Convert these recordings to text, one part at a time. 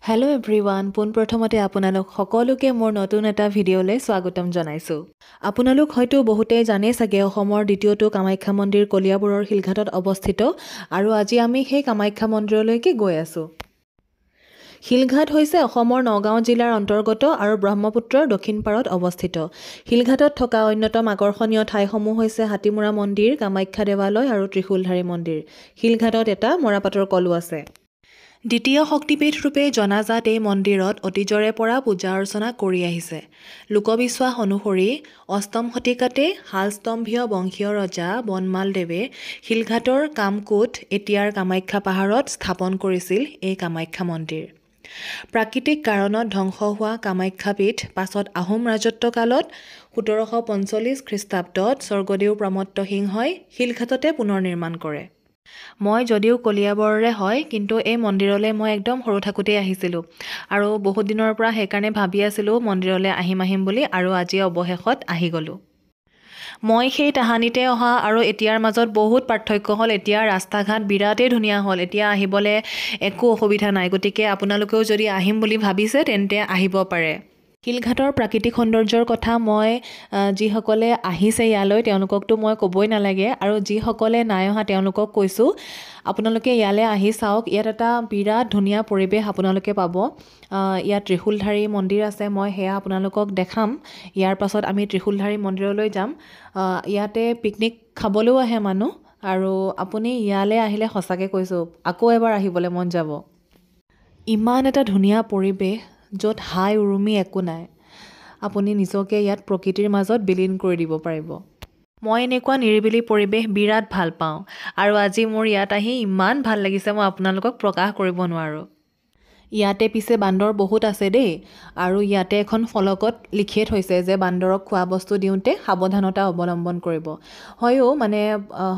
Hello' everyone, পোনপ্ৰথমতে আপোনালোক সকলোকে মোৰ নতুন এটা ভিডিঅ'লৈ স্বাগতম জনাইছোঁ। আপোনালোক হয়তো বহুতেই জানেই চাগে অসমৰ দ্বিতীয়টো কামাখ্যা মন্দিৰ কলিয়াবৰৰ শিলঘাটত অৱস্থিত আৰু আজি আমি সেই কামাখ্যা মন্দিৰলৈকে গৈ আছোঁ। শিলঘাট হৈছে অসমৰ নগাঁও জিলাৰ অন্তৰ্গত আৰু ব্ৰহ্মপুত্ৰৰ দক্ষিণ পাৰত অৱস্থিত। শিলঘাটত থকা অন্যতম আকৰ্ষণীয় ঠাইসমূহ হৈছে হাতীমূৰা মন্দিৰ, কামাখ্যা দেৱালয় আৰু ত্ৰিশূলধাৰী মন্দিৰ। শিলঘাটত এটা মৰাপাটৰ কলো আছে। দ্বিতীয় শক্তিপীঠ ৰূপে জনাজাত এই মন্দিৰত অতীজৰে পৰা পূজা অৰ্চনা কৰি আহিছে। লোকবিশ্বাস অনুসৰি অষ্টম শতিকাতে শালস্তম্ভীয় বংশীয় ৰজা বনমালদেৱে শিলঘাটৰ কামকোট এতিয়াৰ কামাখ্যা পাহাৰত স্থাপন কৰিছিল এই কামাখ্যা মন্দিৰ। প্ৰাকৃতিক কাৰণত ধ্বংস হোৱা কামাখ্যাপীঠ পাছত আহোম ৰাজত্বকালত ১৭৪৫ খ্ৰীষ্টাব্দত স্বৰ্গদেউ প্ৰমত্ত সিংহই শিলঘাটতে পুনৰ নিৰ্মাণ কৰে। মই যদিও কলিয়াবৰৰে হয়, কিন্তু এই মন্দিৰলৈ মই একদম সৰু থাকোঁতেই আহিছিলোঁ আৰু বহুত দিনৰ পৰা সেইকাৰণে ভাবি আছিলোঁ মন্দিৰলৈ আহিম বুলি, আৰু আজি অৱশেষত আহি গ'লোঁ। মই সেই তাহানিতে অহা আৰু এতিয়াৰ মাজত বহুত পাৰ্থক্য হ'ল। এতিয়া ৰাস্তা ঘাট বিৰাটেই ধুনীয়া হ'ল, এতিয়া আহিবলৈ একো অসুবিধা নাই। গতিকে আপোনালোকেও যদি আহিম বুলি ভাবিছে তেন্তে আহিব পাৰে। শিলঘাটৰ প্ৰাকৃতিক সৌন্দৰ্যৰ কথা মই যিসকলে আহিছে ইয়ালৈ তেওঁলোককতো মই ক'বই নালাগে, আৰু যিসকলে নাই অহা তেওঁলোকক কৈছোঁ আপোনালোকে ইয়ালৈ আহি চাওক। ইয়াত এটা বিৰাট ধুনীয়া পৰিৱেশ আপোনালোকে পাব। ইয়াত ত্ৰিশূলধাৰী মন্দিৰ আছে, মই সেয়া আপোনালোকক দেখাম। ইয়াৰ পাছত আমি ত্ৰিশূলধাৰী মন্দিৰলৈ যাম। ইয়াতে পিকনিক খাবলৈও আহে মানুহ, আৰু আপুনি ইয়ালৈ আহিলে সঁচাকৈ কৈছোঁ আকৌ এবাৰ আহিবলৈ মন যাব। ইমান এটা ধুনীয়া পৰিৱেশ য'ত হাই উৰুমি একো নাই। আপুনি নিজকে ইয়াত প্ৰকৃতিৰ মাজত বিলীন কৰি দিব পাৰিব। মই এনেকুৱা নিৰিবিলি পৰিৱেশ বিৰাট ভাল পাওঁ, আৰু আজি মোৰ ইয়াত আহি ইমান ভাল লাগিছে মই আপোনালোকক প্ৰকাশ কৰিব নোৱাৰোঁ। ইয়াতে পিছে বান্দৰ বহুত আছে দেই, আৰু ইয়াতে এখন ফলকত লিখিয়ে থৈছে যে বান্দৰক খোৱা বস্তু দিওঁতে সাৱধানতা অৱলম্বন কৰিব।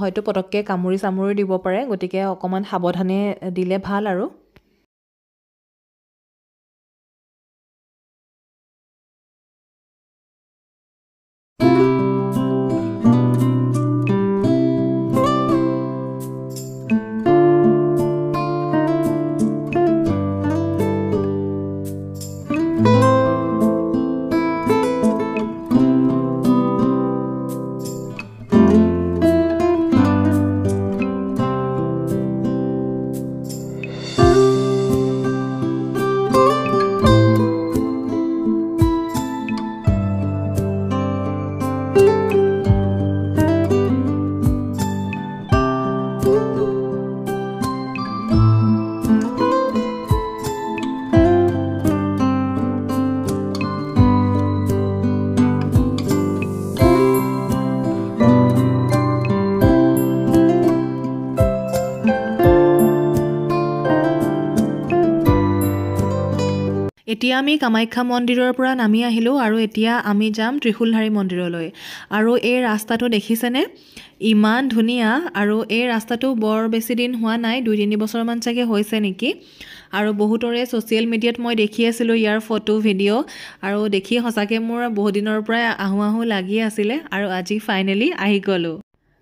হয়তো পটককৈ কামুৰি দিব পাৰে, গতিকে অকণমান সাৱধানে দিলে ভাল আৰু। এতিয়া আমি কামাখ্যা মন্দিৰৰ পৰা নামি আহিলোঁ আৰু এতিয়া আমি যাম ত্ৰিশূলধাৰী মন্দিৰলৈ। আৰু এই ৰাস্তাটো দেখিছেনে, ইমান ধুনীয়া। আৰু এই ৰাস্তাটো বৰ বেছি দিন হোৱা নাই, ২-৩ বছৰমান চাগে হৈছে নেকি। আৰু বহুতৰে ছ'চিয়েল মিডিয়াত মই দেখি আছিলোঁ ইয়াৰ ফটো ভিডিঅ', আৰু দেখি সঁচাকৈ মোৰ বহুত দিনৰ পৰাই আহোঁ লাগি আছিলে, আৰু আজি ফাইনেলি আহি গ'লোঁ।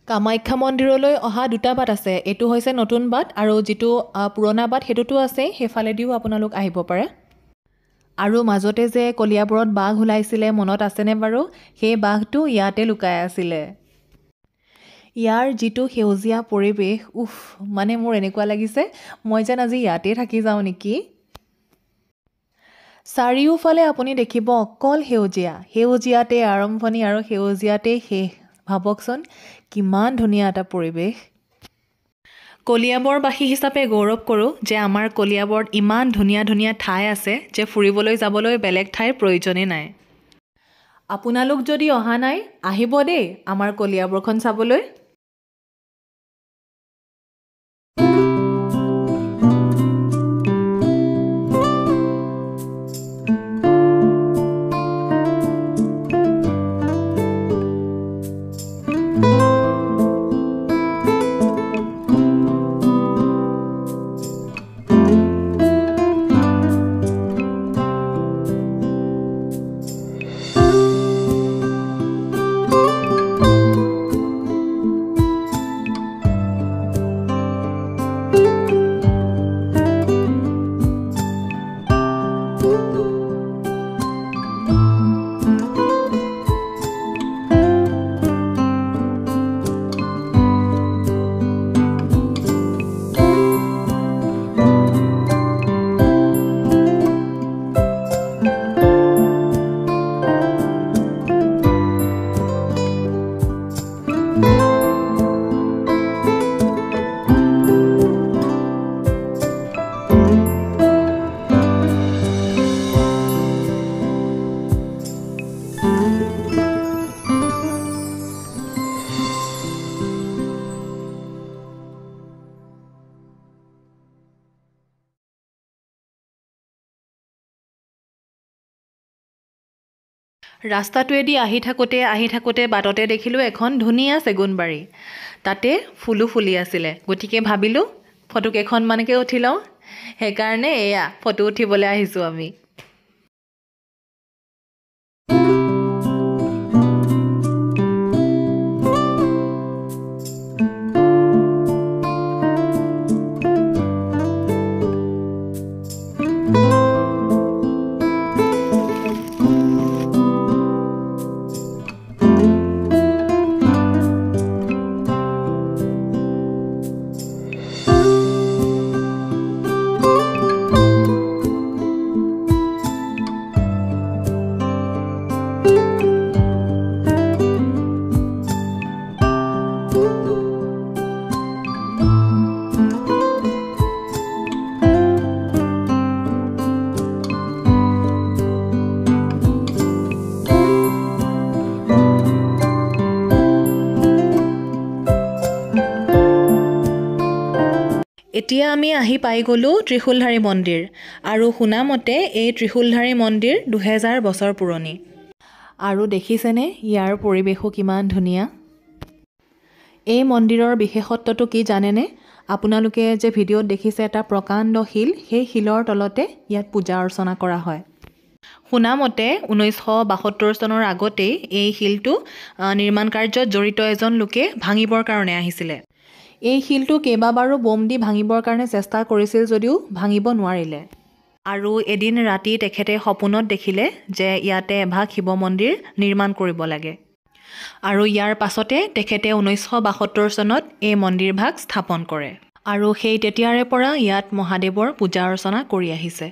কামাখ্যা মন্দিৰলৈ অহা দুটা বাট আছে, এইটো হৈছে নতুন বাট, আৰু যিটো পুৰণা বাট সেইটোতো আছেই, সেইফালেদিও আপোনালোক আহিব পাৰে। আৰু মাজতে যে কলিয়াবৰত বাঘ ওলাইছিলে মনত আছেনে বাৰু? সেই বাঘটো ইয়াতে লুকাই আছিলে। ইয়াৰ যিটো সেউজীয়া পৰিৱেশ, মানে মোৰ এনেকুৱা লাগিছে মই যেন আজি ইয়াতে থাকি যাওঁ নেকি। চাৰিওফালে আপুনি দেখিব অকল সেউজীয়াতে আৰম্ভণি আৰু সেউজীয়াতে শেষ। ভাবকচোন কিমান ধুনীয়া এটা পৰিৱেশ। কলিয়াবৰবাসী হিচাপে গৌৰৱ কৰোঁ যে আমাৰ কলিয়াবৰত ইমান ধুনীয়া ধুনীয়া ঠাই আছে যে ফুৰিবলৈ যাবলৈ বেলেগ ঠাইৰ প্ৰয়োজনেই নাই। আপোনালোক যদি অহা নাই আহিব দেই আমাৰ কলিয়াবৰখন চাবলৈ। ৰাস্তাটোৱেদি আহি থাকোঁতে বাটতে দেখিলোঁ এখন ধুনীয়া চেগুনবাৰী। তাতে ফুলো ফুলি আছিলে, গতিকে ভাবিলোঁ ফটো কেইখনমানকে উঠি লওঁ। সেইকাৰণে এয়া ফটো উঠিবলৈ আহিছোঁ আমি। এতিয়া আমি আহি পাই গ'লোঁ ত্ৰিশূলধাৰী মন্দিৰ। আৰু শুনামতে এই ত্ৰিশূলধাৰী মন্দিৰ 2000 বছৰ পুৰণি। আৰু দেখিছেনে ইয়াৰ পৰিৱেশো কিমান ধুনীয়া। এই মন্দিৰৰ বিশেষত্বটো কি জানেনে? আপোনালোকে যে ভিডিঅ'ত দেখিছে এটা প্ৰকাণ্ড শিল, সেই শিলৰ তলতে ইয়াত পূজা অৰ্চনা কৰা হয়। শুনামতে 1972 চনৰ আগতেই এই শিলটো নিৰ্মাণ কাৰ্যত জড়িত এজন লোকে ভাঙিবৰ কাৰণে আহিছিলে। এই শিলটো কেইবাবাৰো বোম দি ভাঙিবৰ কাৰণে চেষ্টা কৰিছিল যদিও ভাঙিব নোৱাৰিলে। আৰু এদিন ৰাতি তেখেতে সপোনত দেখিলে যে ইয়াতে এভাগ শিৱ মন্দিৰ নিৰ্মাণ কৰিব লাগে। আৰু ইয়াৰ পাছতে তেখেতে 1972 চনত এই মন্দিৰভাগ স্থাপন কৰে। আৰু সেই তেতিয়াৰে পৰা ইয়াত মহাদেৱৰ পূজা অৰ্চনা কৰি আহিছে।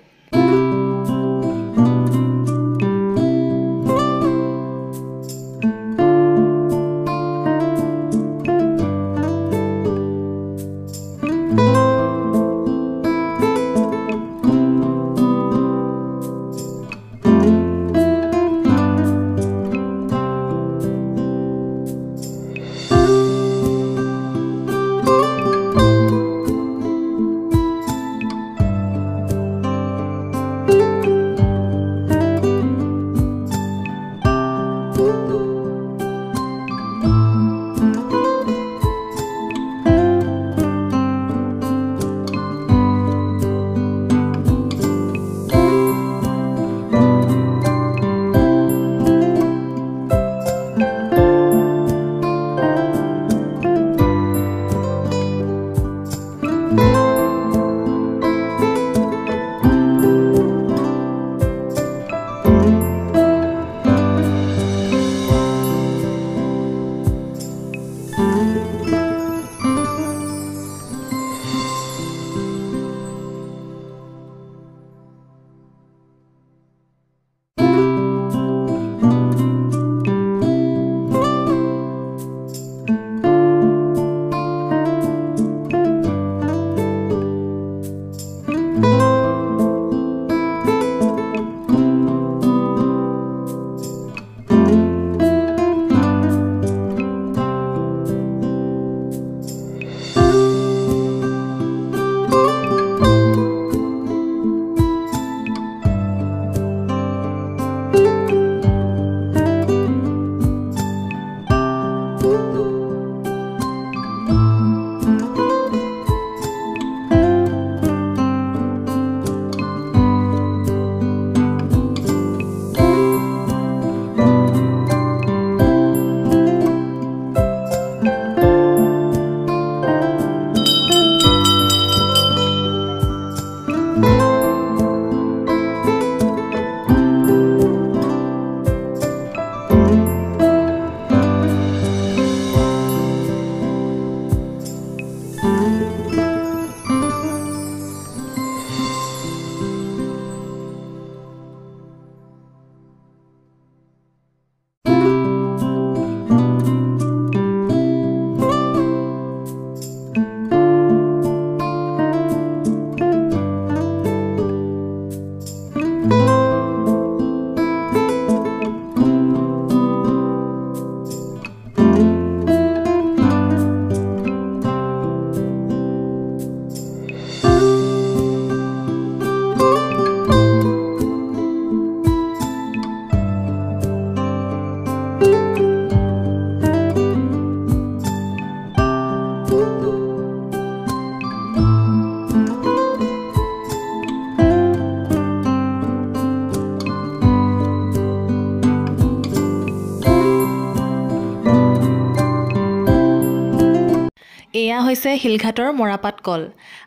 এয়া হৈছে শিলঘাটৰ মৰাপাট কল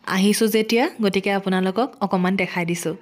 আহিছোঁ যেতিয়া গতিকে আপোনালোকক অকমান দেখাই দিছোঁ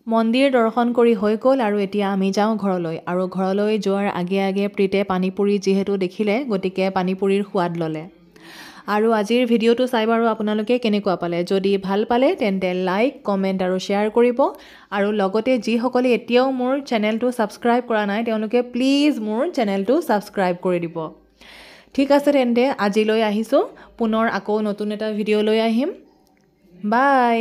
মন্দিৰ দৰ্শন কৰি হৈ গ'ল আৰু এতিয়া আমি যাওঁ ঘৰলৈ আৰু ঘৰলৈ যোৱাৰ আগে আগে প্ৰীতে পানীপুৰি যিহেতু দেখিলে গতিকে পানীপুৰিৰ সোৱাদ ল'লে আৰু আজিৰ ভিডিঅ'টো চাই বাৰু আপোনালোকে কেনেকুৱা পালে যদি ভাল পালে তেন্তে লাইক কমেণ্ট আৰু শ্বেয়াৰ কৰিব আৰু লগতে যিসকলে এতিয়াও মোৰ চেনেলটো ছাবস্ক্ৰাইব কৰা নাই তেওঁলোকে প্লিজ মোৰ চেনেলটো ছাবস্ক্ৰাইব কৰি দিব ঠিক আছে তেন্তে আজিলৈ আহিছোঁ পুনৰ আকৌ নতুন এটা ভিডিঅ' লৈ আহিম বাই